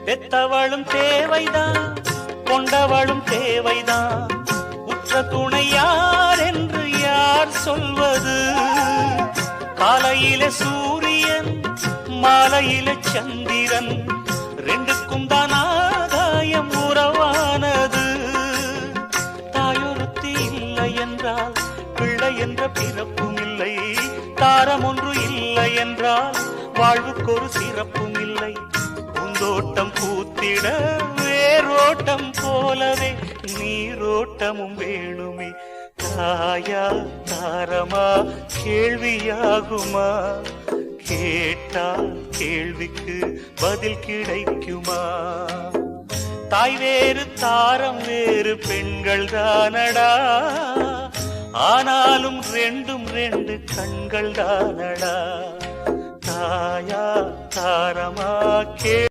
பெத்தவளும் தேவைதான், கொண்டவளும் தேவைதான். உற்ற துணை யார் என்று யார் சொல்வது? காலையில சூரியன், மாலையில சந்திரன், ரெண்டுக்கும் தான் ஆதாயம் உறவானது. தாயொருத்தி இல்லை என்றால் பிள்ளை என்ற பிறப்பும் இல்லை. தாரம் ஒன்று இல்லை என்றால் வாழ்வுக்கொரு சிறப்பும் இல்லை. பூந்தோட்டம் பூத்திட வேரோட்டம் போலவே நீரோட்டமும் வேணுமே. தாயா தாரமா கேள்வியாகுமா? கேட்டால் கேள்விக்கு பதில் கிடைக்குமா? தாய் வேறு தாரம் வேறு பெண்கள் தானடா, ஆனாலும் ரெண்டும் ரெண்டு கண்கள் தானடா. தாயா தாரமா